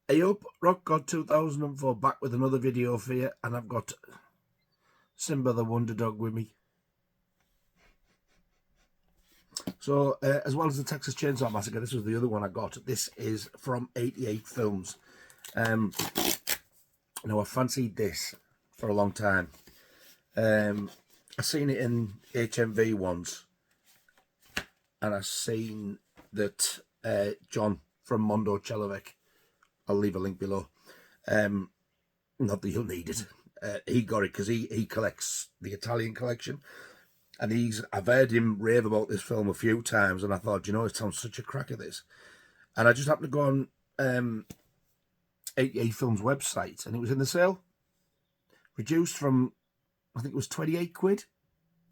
Hey up, Rock God 2004 back with another video for you, and I've got Simba the Wonder Dog with me. So, as well as the Texas Chainsaw Massacre, this was the other one I got. This is from 88 Films. Now, I fancied this for a long time. I seen it in HMV once, and I seen that John from Mondo Chelovic, I'll leave a link below, not that you'll need it, he got it because he collects the Italian collection, and I've heard him rave about this film a few times, and I thought, you know, it sounds such a cracker, this. And I just happened to go on 88 Films website, and it was in the sale, reduced from, I think it was 28 quid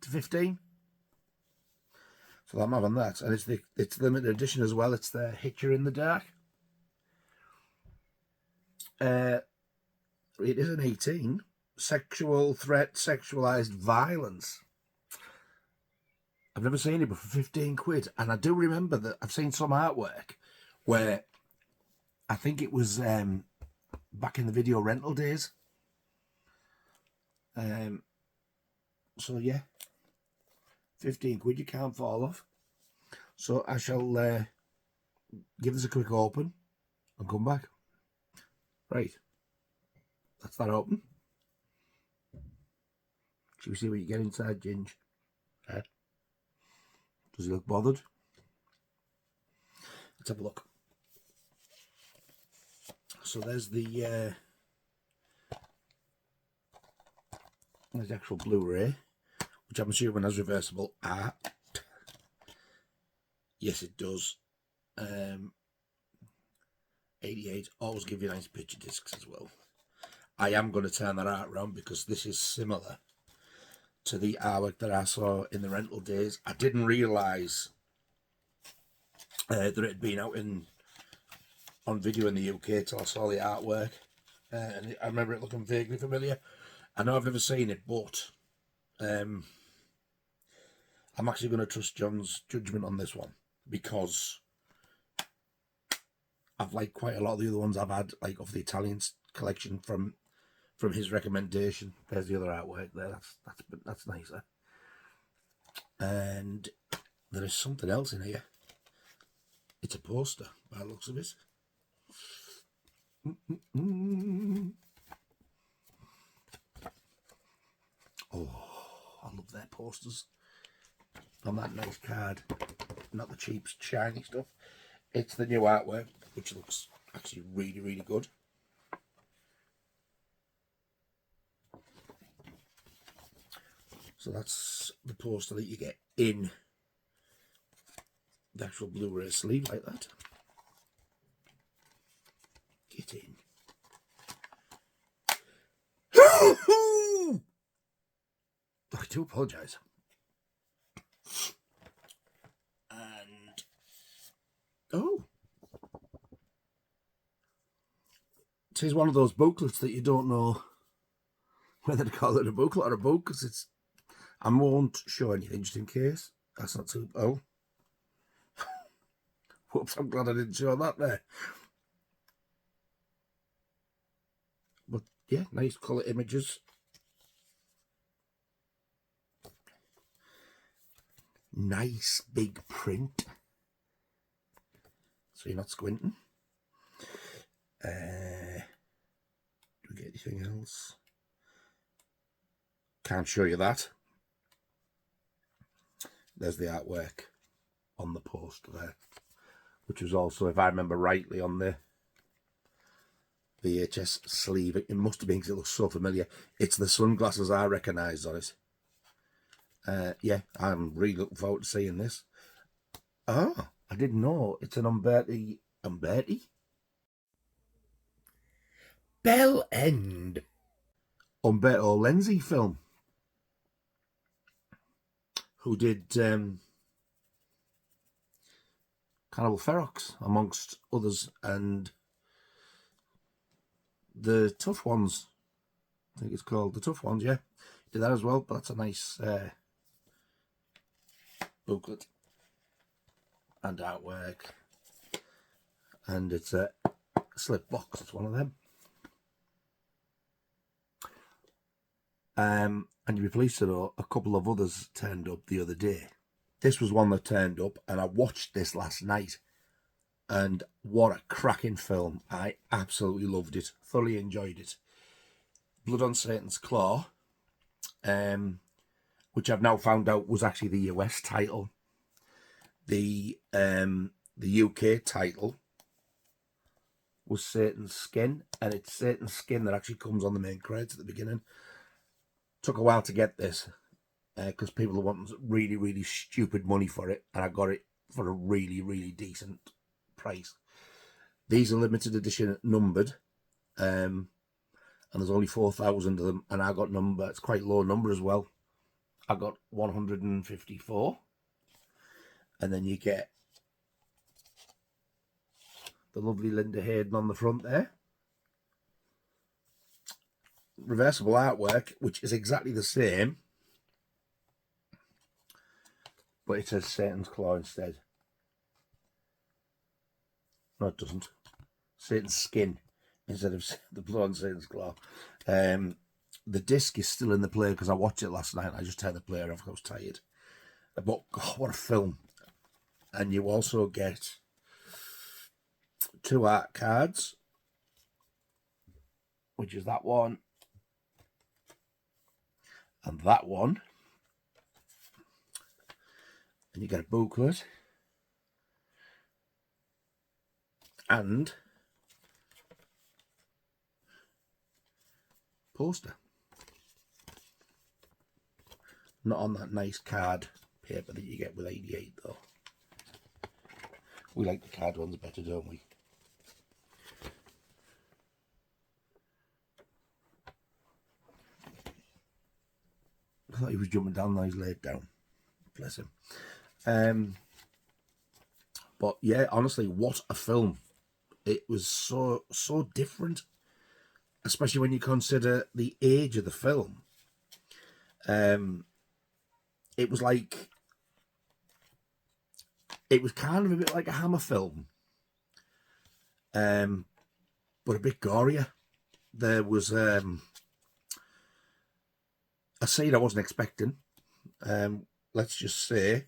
to 15. So I'm having that, and it's limited edition as well. It's the Hitcher in the Dark. It is an 18. Sexual threat, sexualized violence. I've never seen it, but for 15 quid. And I do remember that I've seen some artwork where I think it was back in the video rental days. So yeah, 15 quid, you can't fall off. So I shall give this a quick open and come back. Right, that's that open. Shall we see what you get inside, Ginge? Does he look bothered? Let's have a look. So there's the actual Blu Ray, which I'm assuming has reversible art. Yes, it does. 88 always give you nice picture discs as well. I am going to turn that art around because this is similar to the artwork that I saw in the rental days. I didn't realise that it had been out on video in the UK till I saw the artwork, and I remember it looking vaguely familiar. I know I've never seen it, but I'm actually going to trust John's judgment on this one, because I've liked quite a lot of the other ones I've had, like of the Italian collection from his recommendation. There's the other artwork there. That's nicer. And there is something else in here. It's a poster by the looks of it. Oh, I love their posters on that nice card. Not the cheap, shiny stuff. It's the new artwork, which looks actually really, really good. So that's the poster that you get in the actual Blu Ray sleeve, like that. Get in. I do apologise. And oh, it is one of those booklets that you don't know whether to call it a booklet or a book, because I won't show anything just in case. That's not too... Oh. Whoops, I'm glad I didn't show that there. But yeah, nice colour images. Nice big print. So you're not squinting. Do we get anything else? Can't show you that. There's the artwork on the poster there, which was also, if I remember rightly, on the VHS sleeve. It must have been because it looks so familiar. It's the sunglasses I recognise on it. Yeah, I'm really looking forward to seeing this. Oh, I didn't know it's an Umberto Bell End Umberto Lenzi film, who did Cannibal Ferox, amongst others, and The Tough Ones, I think it's called, The Tough Ones, yeah. Did that as well, but that's a nice booklet and artwork. And it's a slip box. It's one of them. And you'd be pleased to know a couple of others turned up the other day. This was one that turned up, and I watched this last night. And what a cracking film. I absolutely loved it. Thoroughly enjoyed it. Blood on Satan's Claw, which I've now found out was actually the US title. The UK title was Satan's Skin, and it's Satan's Skin that actually comes on the main credits at the beginning. Took a while to get this because people are wanting really, really stupid money for it, and I got it for a really, really decent price. These are limited edition numbered, and there's only 4,000 of them, and I got number. It's quite low number as well. I got 154, and then you get the lovely Linda Hayden on the front there. Reversible artwork, which is exactly the same, but it says Satan's Claw instead. No, it doesn't. Satan's Skin instead of the blood on Satan's Claw. The disc is still in the player because I watched it last night. I just turned the player off because I was tired. But God, what a film. And you also get 2 art cards, which is that one and that one. And you get a booklet and poster. Not on that nice card paper that you get with 88 though. We like the card ones better, don't we? I thought he was jumping down, now he's laid down. Bless him. But yeah, honestly, what a film. It was so different, especially when you consider the age of the film. It was kind of a bit like a Hammer film, but a bit gorier. There was a scene I wasn't expecting. Let's just say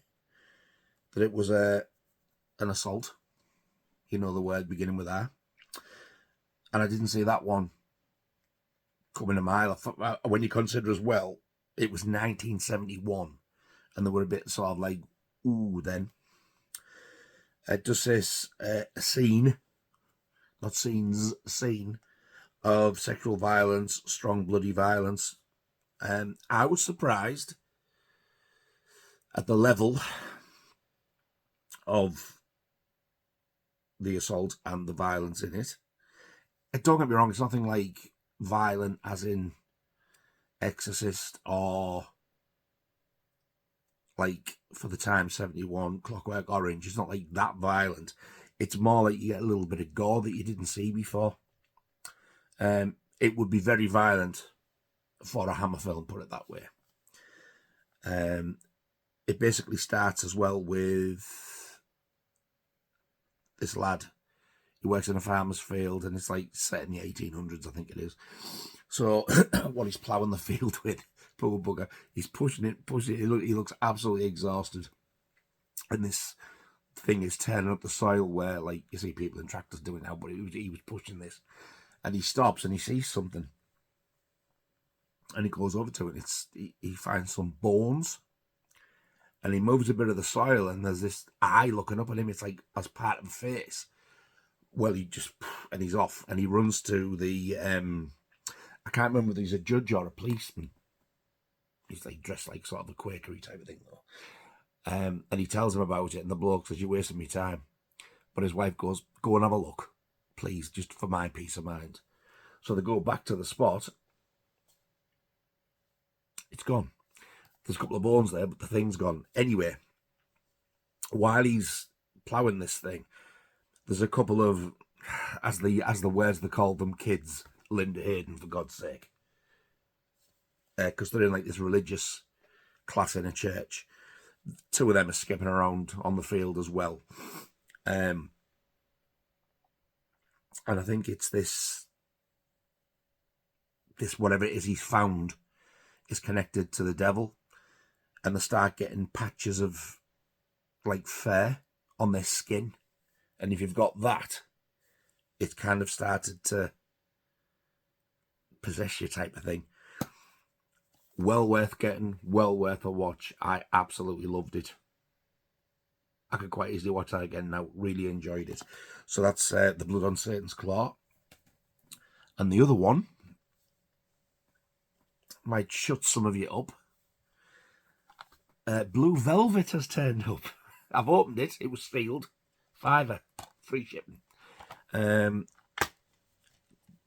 that it was an assault. You know the word beginning with R. And I didn't see that one coming a mile. When you consider as well, it was 1971, and they were a bit sort of like, ooh, then. It just says a scene, not scenes, scene of sexual violence, strong bloody violence. I was surprised at the level of the assault and the violence in it. Don't get me wrong, it's nothing like violent as in Exorcist or like for the time 71 Clockwork Orange. It's not like that violent. It's more like you get a little bit of gore that you didn't see before. It would be very violent for a Hammer film, put it that way. It basically starts as well with this lad. He works in a farmer's field, and it's like set in the 1800s, I think it is. So what he's ploughing the field with, poor bugger, he's pushing it. He looks absolutely exhausted. And this thing is tearing up the soil where, like, you see people in tractors doing now, but he was pushing this. And he stops and he sees something. And he goes over to it. He finds some bones. And he moves a bit of the soil, and there's this eye looking up at him. It's like as part of a face. Well, and he's off, and he runs to the, I can't remember if he's a judge or a policeman. He's like dressed like sort of a Quakery type of thing, though. And he tells him about it, and the bloke says, "You're wasting me time." But his wife goes, "Go and have a look, please, just for my peace of mind." So they go back to the spot. It's gone. There's a couple of bones there, but the thing's gone. Anyway, while he's ploughing this thing, there's a couple of, as the words they call them, kids, Linda Hayden, for God's sake. Because they're in like this religious class in a church. 2 of them are skipping around on the field as well. And I think it's this whatever it is he's found is connected to the devil, and they start getting patches of like fur on their skin, and if you've got that, it's kind of started to possess you type of thing. Well worth getting, well worth a watch. I absolutely loved it. I could quite easily watch that again now. Really enjoyed it. So that's The Blood on Satan's Claw. And the other one might shut some of you up. Blue Velvet has turned up. I've opened it. It was sealed. £5, free shipping.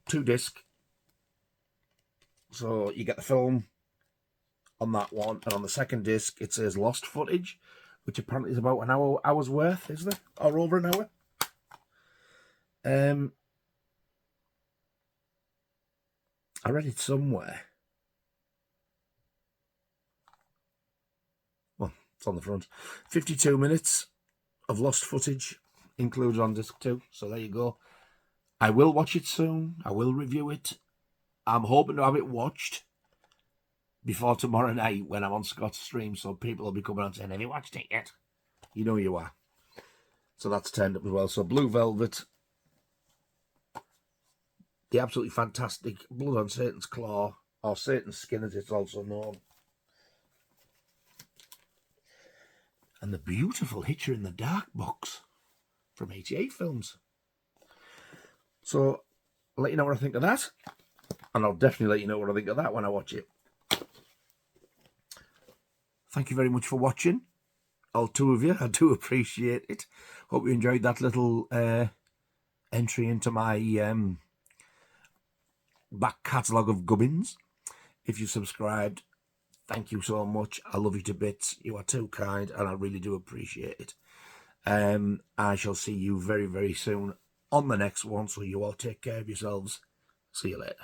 2-disc. So you get the film on that one, and on the second disc it says lost footage, which apparently is about an hour's worth, is there? Or over an hour. I read it somewhere. Well, it's on the front. 52 minutes of lost footage included on disc 2. So there you go. I will watch it soon. I will review it. I'm hoping to have it watched before tomorrow night when I'm on Scott's stream, so people will be coming on saying, have you watched it yet? You know you are. So that's turned up as well. So Blue Velvet, the absolutely fantastic Blood on Satan's Claw, or Satan's Skin as it's also known. And the beautiful Hitcher in the Dark box from 88 Films. So I'll let you know what I think of that. And I'll definitely let you know what I think of that when I watch it. Thank you very much for watching. All 2 of you. I do appreciate it. Hope you enjoyed that little entry into my back catalogue of gubbins. If you subscribed, thank you so much. I love you to bits. You are too kind, and I really do appreciate it. I shall see you very, very soon on the next one, so you all take care of yourselves. See you later.